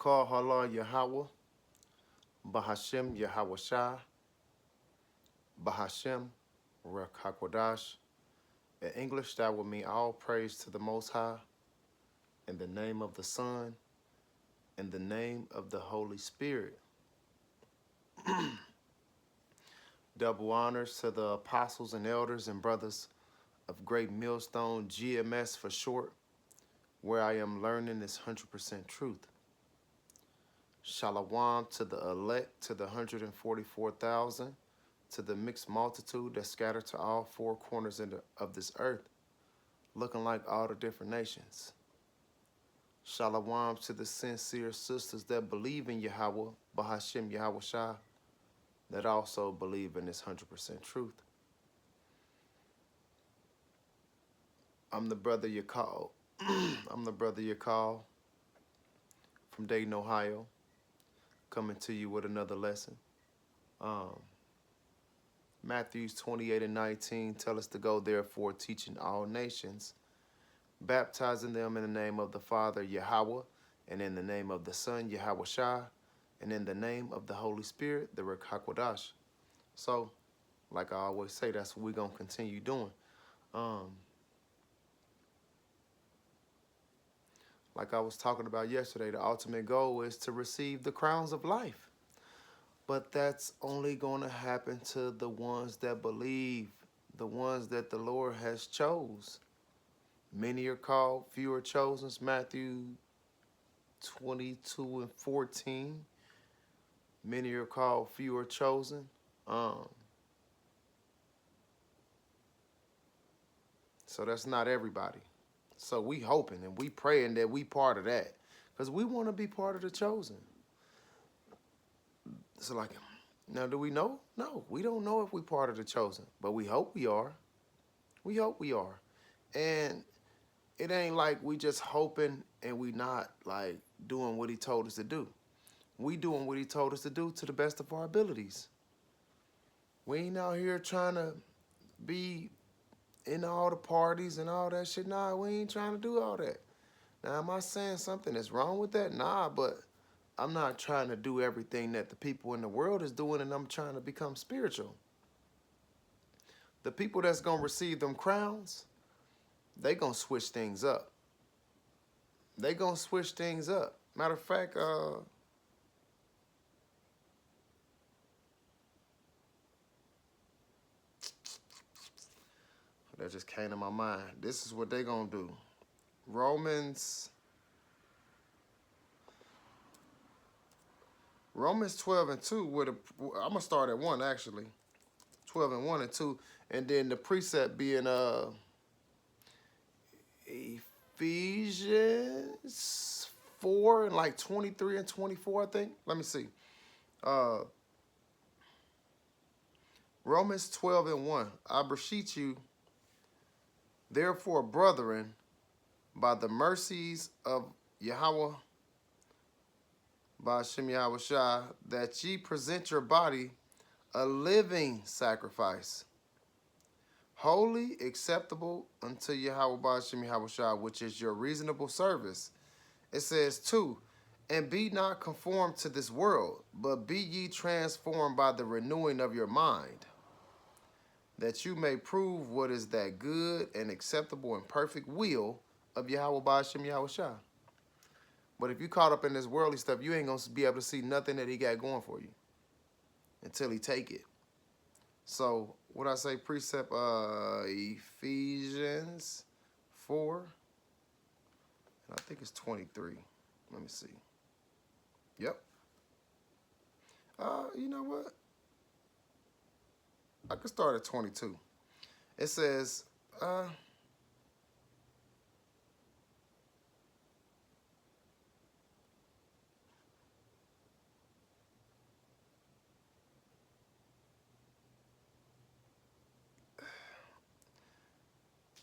Call Halal Yahweh, Bahashem Yahweh Shah, Bahashem Ruach HaKodash. In English, that would mean all praise to the Most High, in the name of the Son, in the name of the Holy Spirit. Double honors to the apostles and elders and brothers of Great Millstone, GMS for short, where I am learning this 100% truth. Shalom to the elect, to the 144,000, to the mixed multitude that scattered to all four corners of this earth, looking like all the different nations. Shalom to the sincere sisters that believe in Yahweh, Bahashem Yahweh Shah, that also believe in this 100% truth. I'm the brother you call. I'm the brother you call from Dayton, Ohio, coming to you with another lesson. Matthew 28:19 tell us to go therefore teaching all nations, baptizing them in the name of the Father Yahweh, and in the name of the Son Yahweh Shah, and in the name of the Holy Spirit, the Ruach HaKodash. So, like I always say, that's what we're gonna continue doing. Like I was talking about yesterday, the ultimate goal is to receive the crowns of life. But that's only going to happen to the ones that believe, the ones that the Lord has chose. Many are called, few are chosen. Matthew 22:14. Many are called, few are chosen. So that's not everybody. So we hoping and we praying that we part of that, because we want to be part of the chosen. So like, now do we know? No, we don't know if we part of the chosen, but we hope we are. We hope we are. And it ain't like we just hoping and we not like doing what he told us to do. We doing what he told us to do to the best of our abilities. We ain't out here trying to be in all the parties and all that shit. Nah, we ain't trying to do all that. Now, am I saying something that's wrong with that? Nah, but I'm not trying to do everything that the people in the world is doing, and I'm trying to become spiritual. The people that's going to receive them crowns, they going to switch things up. They going to switch things up. Matter of fact, that just came to my mind. This is what they going to do. Romans 12:2, I'm going to start at 1 actually. 12:1 and 2. And then the precept being Ephesians 4 and like 23 and 24, I think. Let me see. Romans 12:1. I beseech you, therefore, brethren, by the mercies of Yahweh, by Hashem Yahweh Shah, that ye present your body a living sacrifice, holy, acceptable unto Yahweh by Hashem Yahweh Shah, which is your reasonable service. It says, 2, and be not conformed to this world, but be ye transformed by the renewing of your mind, that you may prove what is that good and acceptable and perfect will of Yahweh Ba'ashem Yahweh Shah. But if you caught up in this worldly stuff, you ain't going to be able to see nothing that he got going for you until he take it. So, what I say, precept Ephesians 4, and I think it's 23. Let me see. Yep. You know what? I could start at 22. It says,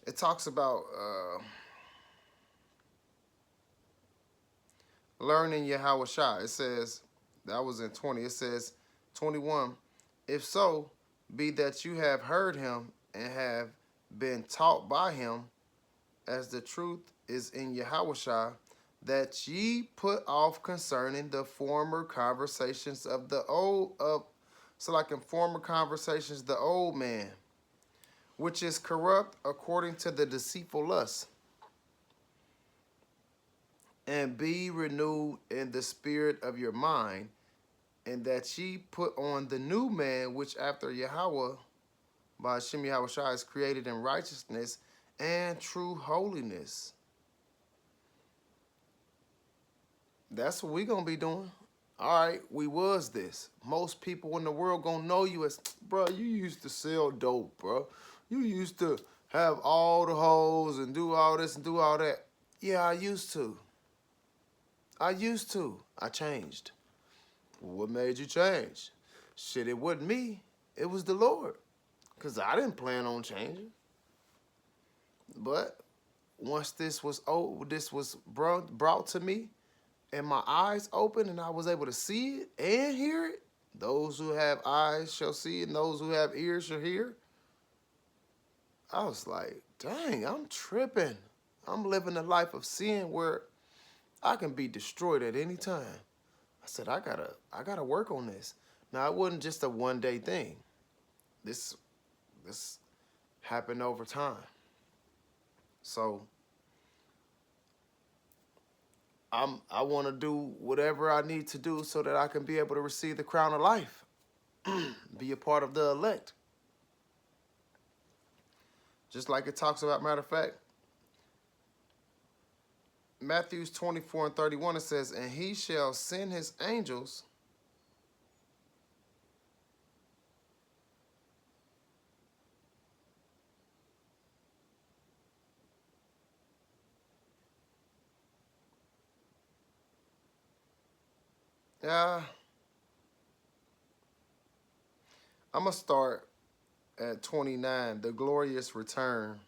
it talks about learning Yahweh Shah. It says, that was in 20. It says, 21, if so, be that you have heard him and have been taught by him, as the truth is in Yahweh Shah, that ye put off concerning the former conversations of the old of so like in former conversations the old man, which is corrupt according to the deceitful lust, and be renewed in the spirit of your mind, and that ye put on the new man, which after Yahweh by Hashem Yahweh Shai is created in righteousness and true holiness. That's what we gonna be doing. All right, we was this. Most people in the world gonna know you as, bro, you used to sell dope, bro. You used to have all the hoes and do all this and do all that. Yeah, I used to. I used to. I changed. What made you change? Shit, it wasn't me. It was the Lord. Because I didn't plan on changing. But once this was brought to me, and my eyes opened and I was able to see it and hear it, those who have eyes shall see and those who have ears shall hear. I was like, dang, I'm tripping. I'm living a life of sin where I can be destroyed at any time. I said, I gotta work on this. Now, it wasn't just a one-day thing. This happened over time. So I want to do whatever I need to do so that I can be able to receive the crown of life, be a part of the elect. Just like it talks about, matter of fact, Matthew 24:31, it says, and he shall send his angels I'm going to start at 29, the glorious return.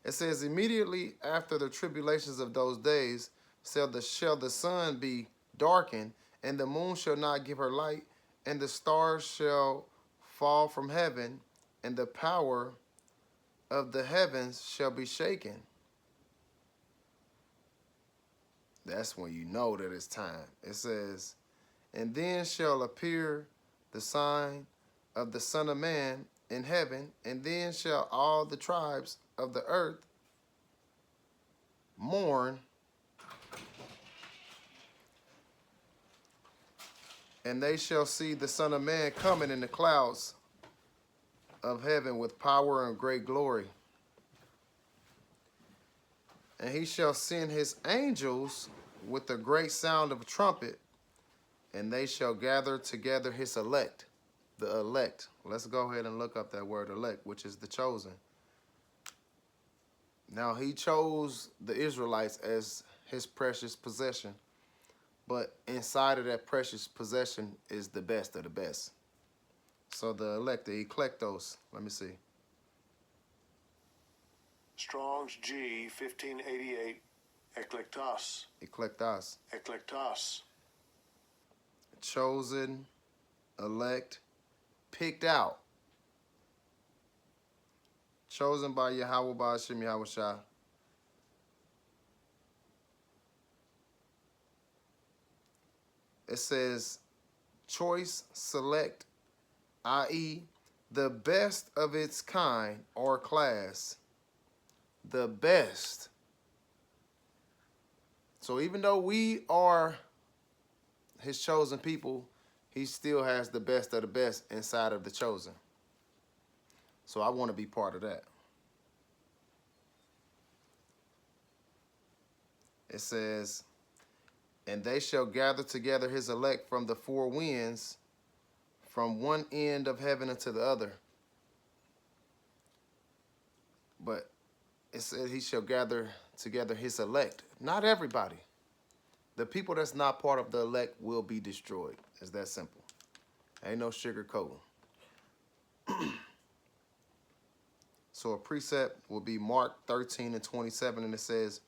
It says, immediately after the tribulations of those days shall the sun be darkened, and the moon shall not give her light, and the stars shall fall from heaven, and the power of the heavens shall be shaken. That's when you know that it's time. It says, and then shall appear the sign of the Son of Man in heaven, and then shall all the tribes of the earth mourn, and they shall see the Son of Man coming in the clouds of heaven with power and great glory. And he shall send his angels with a great sound of a trumpet, and they shall gather together his elect. The elect. Let's go ahead and look up that word elect, which is the chosen. Now, he chose the Israelites as his precious possession, but inside of that precious possession is the best of the best. So the elect, the eklektos, let me see. Strong's G 1588, eklektos. Eklektos. Eklektos. Chosen, elect, picked out. Chosen by Yahweh by Hashem Yahweh Shai. It says choice, select, i.e., the best of its kind or class. The best. So even though we are his chosen people, he still has the best of the best inside of the chosen. So I want to be part of that. It says, and they shall gather together his elect from the four winds, from one end of heaven unto the other. But it said he shall gather together his elect. Not everybody. The people that's not part of the elect will be destroyed. It's that simple. Ain't no sugarcoating. So a precept will be Mark 13:27, and it says,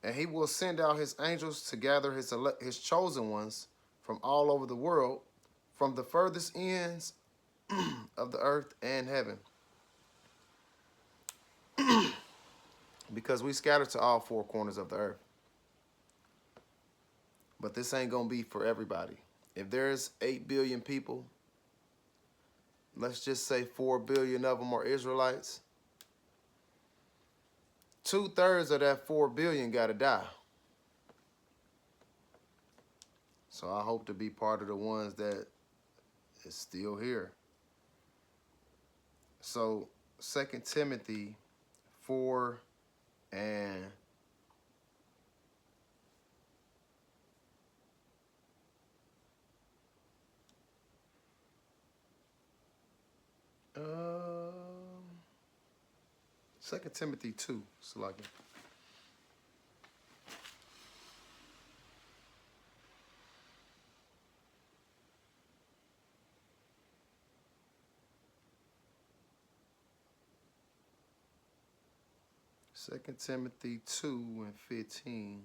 and he will send out his angels to gather his chosen ones from all over the world, from the furthest ends of the earth and heaven. Because we scatter to all four corners of the earth. But this ain't going to be for everybody. If there's 8 billion people, let's just say 4 billion of them are Israelites. 2/3 of that 4 billion got to die. So I hope to be part of the ones that is still here. So 2 Timothy 4 and um 2 Timothy 2, Salaki. 2 Timothy 2 and 15.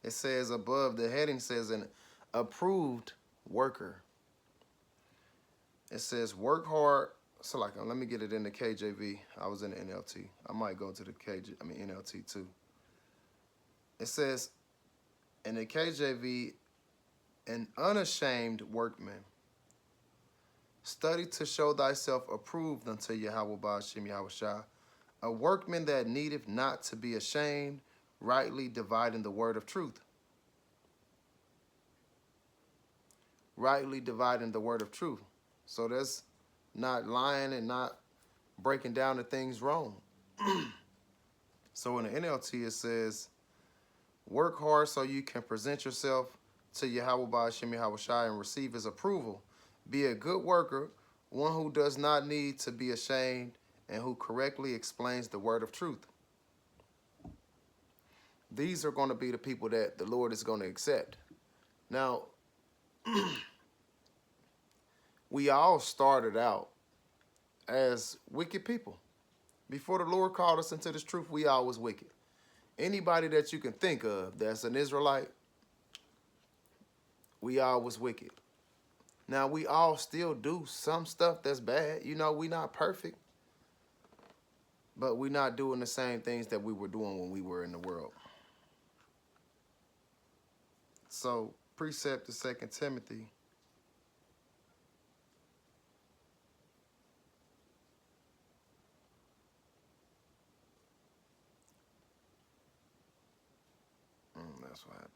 It says above, the heading says an approved worker. It says work hard. So like, let me get it in the KJV. I was in the NLT. I might go to the NLT too. It says in the KJV, an unashamed workman. Study to show thyself approved unto Yahweh Ba'ashem Yahushua, a workman that needeth not to be ashamed, rightly dividing the word of truth. Rightly dividing the word of truth. So that's not lying and not breaking down the things wrong. So in the NLT it says, work hard so you can present yourself to Yahweh Ba'ashem Yahushua and receive his approval. Be a good worker, one who does not need to be ashamed and who correctly explains the word of truth. These are going to be the people that the Lord is going to accept. Now, we all started out as wicked people. Before the Lord called us into this truth, we all was wicked. Anybody that you can think of that's an Israelite, we all was wicked. Now, we all still do some stuff that's bad. You know, we not perfect. But we not doing the same things that we were doing when we were in the world. So, precept to 2 Timothy. That's what happens.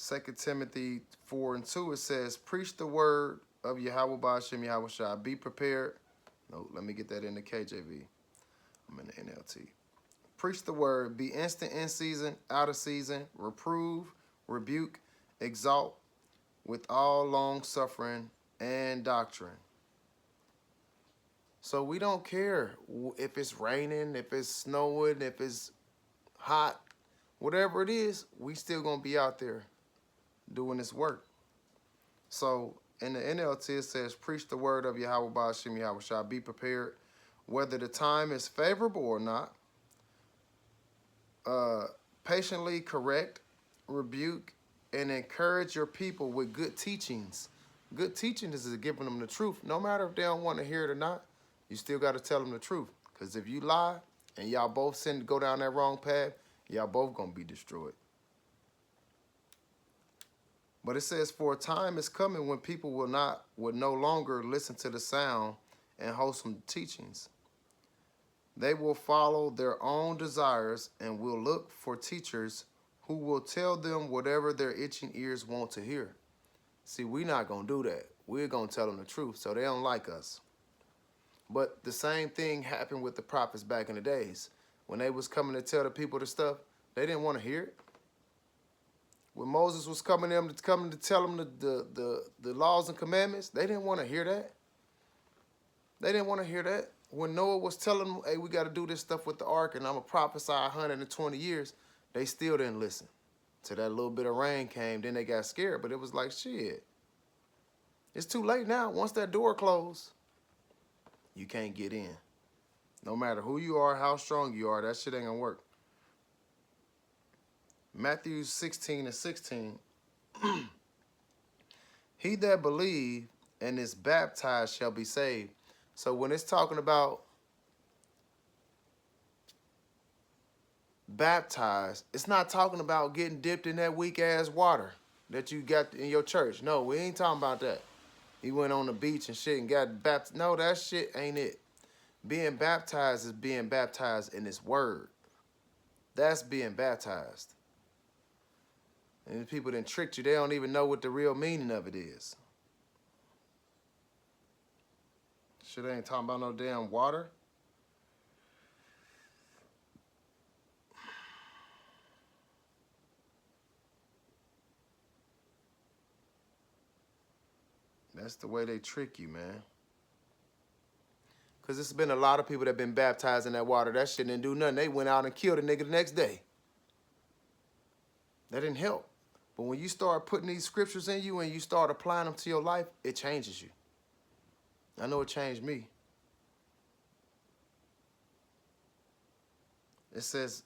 2 Timothy 4 and 2, it says, preach the word of Yahweh Ba'ashem Yahushua. Be prepared. No, let me get that in the KJV. I'm in the NLT. Preach the word. Be instant in season, out of season. Reprove, rebuke, exalt with all long suffering and doctrine. So we don't care if it's raining, if it's snowing, if it's hot, whatever it is, we still gonna be out there doing this work. So in the NLT it says, preach the word of Yahweh Ba'ashem Yahushua. Be prepared, whether the time is favorable or not. Patiently correct, rebuke, and encourage your people with good teachings. Good teaching is giving them the truth. No matter if they don't want to hear it or not, you still got to tell them the truth. Because if you lie and y'all both go down that wrong path, y'all both going to be destroyed. But it says, for a time is coming when people will no longer listen to the sound and wholesome teachings. They will follow their own desires and will look for teachers who will tell them whatever their itching ears want to hear. See, we're not going to do that. We're going to tell them the truth, so they don't like us. But the same thing happened with the prophets back in the days. When they was coming to tell the people the stuff, they didn't want to hear it. When Moses was coming to tell them the laws and commandments, they didn't want to hear that. They didn't want to hear that. When Noah was telling them, hey, we got to do this stuff with the ark, and I'm going to prophesy 120 years, they still didn't listen. Till that little bit of rain came, then they got scared. But it was like, shit, it's too late now. Once that door closed, you can't get in. No matter who you are, how strong you are, that shit ain't going to work. Matthew 16 and 16. He that believe and is baptized shall be saved. So when it's talking about baptized, it's not talking about getting dipped in that weak ass water that you got in your church. No, we ain't talking about that. He went on the beach and shit and got baptized. No, that shit ain't it. Being baptized is being baptized in His word. That's being baptized. And the people that tricked you, they don't even know what the real meaning of it is. Shit ain't talking about no damn water. That's the way they trick you, man. Because there's been a lot of people that been baptized in that water. That shit didn't do nothing. They went out and killed a nigga the next day. That didn't help. But when you start putting these scriptures in you and you start applying them to your life, it changes you. I know it changed me. It says,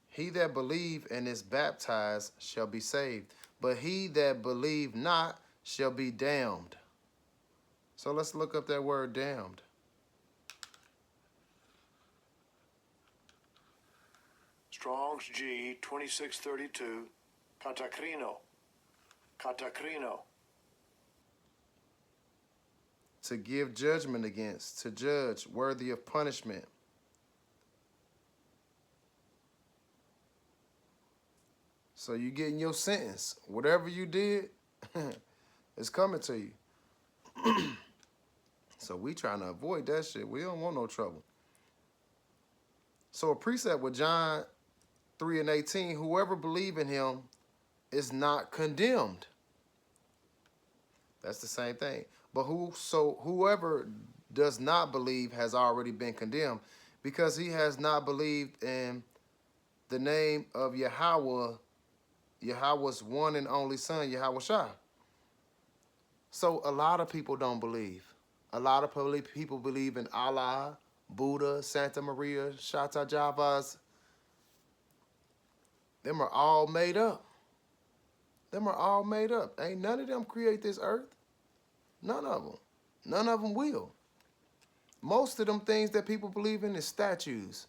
he that believe and is baptized shall be saved, but he that believe not shall be damned. So let's look up that word damned. Strong's G 2632. Katakrino. Katakrino. To give judgment against, to judge, worthy of punishment. So you getting your sentence. Whatever you did, it's coming to you. So we trying to avoid that shit. We don't want no trouble. So a precept with John 3:18, whoever believe in him is not condemned. That's the same thing. But whoever does not believe has already been condemned, because he has not believed in the name of Yahweh, Yahweh's one and only son, Yahweh Shai. So a lot of people don't believe. A lot of people believe in Allah, Buddha, Santa Maria, Shata Javas. Them are all made up. Them are all made up. Ain't none of them create this earth. None of them. None of them will. Most of them things that people believe in is statues.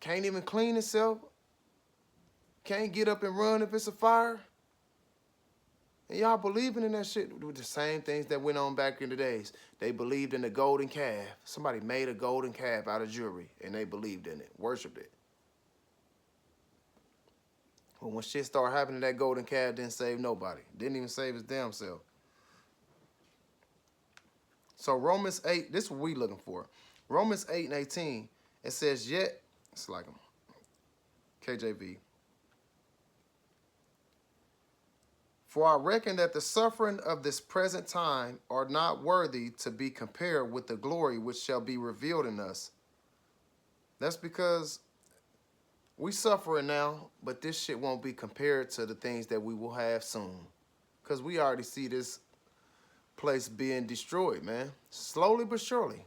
Can't even clean itself. Can't get up and run if it's a fire. And y'all believing in that shit with the same things that went on back in the days. They believed in the golden calf. Somebody made a golden calf out of jewelry and they believed in it, worshiped it. But when shit started happening, that golden calf didn't save nobody. Didn't even save his damn self. So Romans 8, this is what we looking for. Romans 8:18, it says, yet, it's like KJV. For I reckon that the suffering of this present time are not worthy to be compared with the glory which shall be revealed in us. That's because we suffering now, but this shit won't be compared to the things that we will have soon. Because we already see this place being destroyed, man. Slowly but surely.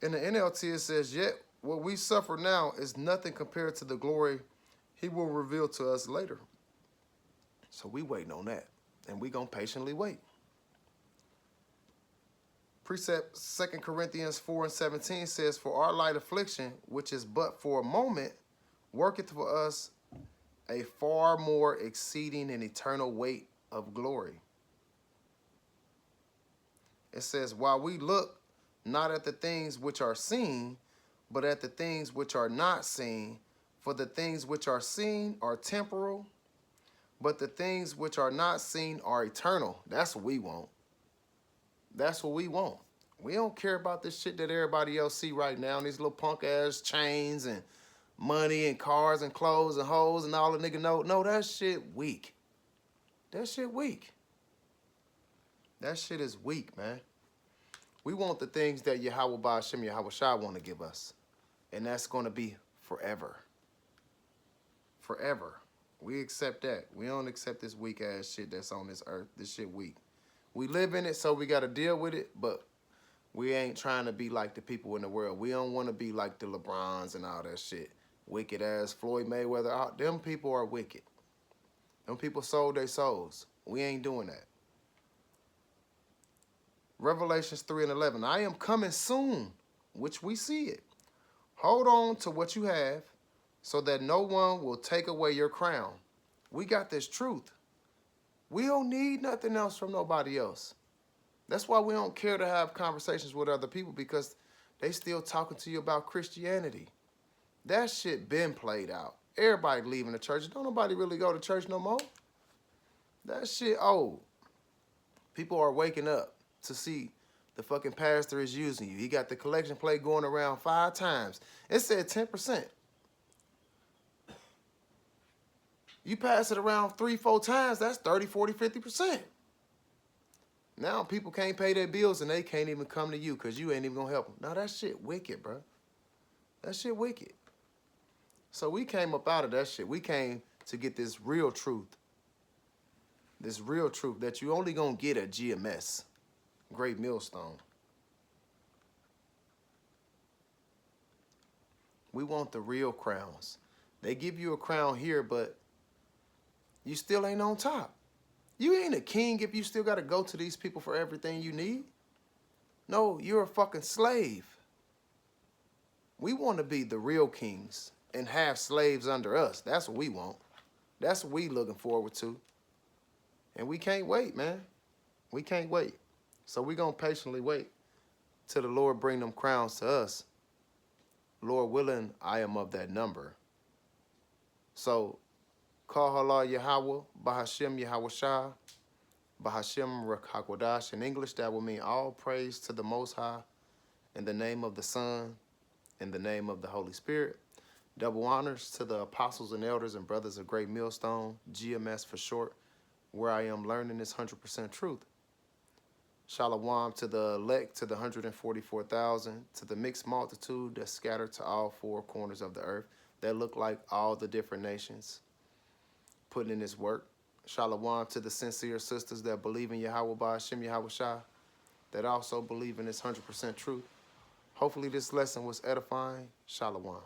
In the NLT, it says, yet what we suffer now is nothing compared to the glory he will reveal to us later. So we waiting on that, and we gonna patiently wait. Precept 2 Corinthians 4:17 says, for our light affliction, which is but for a moment, worketh for us a far more exceeding and eternal weight of glory. It says, while we look not at the things which are seen, but at the things which are not seen, for the things which are seen are temporal, but the things which are not seen are eternal. That's what we want. That's what we want. We don't care about this shit that everybody else see right now. These little punk ass chains and money and cars and clothes and hoes and all the nigga know. No, that shit weak. That shit weak. That shit is weak, man. We want the things that Yahweh Ba'ashem Yahweh Shai want to give us. And that's going to be forever. Forever. We accept that. We don't accept this weak ass shit that's on this earth. This shit weak. We live in it, so we got to deal with it, but we ain't trying to be like the people in the world. We don't want to be like the LeBrons and all that shit. Wicked ass Floyd Mayweather. Them people are wicked. Them people sold their souls. We ain't doing that. Revelations 3:11. I am coming soon, which we see it. Hold on to what you have, so that no one will take away your crown. We got this truth. We don't need nothing else from nobody else. That's why we don't care to have conversations with other people, because they still talking to you about Christianity. That shit been played out. Everybody leaving the church. Don't nobody really go to church no more. That shit old. People are waking up to see the fucking pastor is using you. He got the collection plate going around 5 times. It said 10%. You pass it around 3, 4 times, that's 30, 40, 50%. Now people can't pay their bills and they can't even come to you because you ain't even gonna help them. Now that shit wicked, bro. That shit wicked. So we came up out of that shit. We came to get this real truth. This real truth that you only gonna get at GMS, Great Millstone. We want the real crowns. They give you a crown here, but you still ain't on top. You ain't a king if you still gotta go to these people for everything you need. No, you're a fucking slave. We want to be the real kings and have slaves under us. That's what we want. That's what we looking forward to. And we can't wait, man. We can't wait. So we gonna patiently wait till the Lord bring them crowns to us. Lord willing, I am of that number. So, Kahala Yahweh, Bahashem Yahweh Shah, Bahashem Rakakwadash. In English, that will mean all praise to the Most High, in the name of the Son, in the name of the Holy Spirit. Double honors to the apostles and elders and brothers of Great Millstone, GMS for short, where I am learning this 100% truth. Shalom to the elect, to the 144,000, to the mixed multitude that's scattered to all 4 corners of the earth, that look like all the different nations putting in this work. Shalom to the sincere sisters that believe in Yahweh Ba'ashem Yahweh Shah, that also believe in this 100% truth. Hopefully this lesson was edifying. Shalom.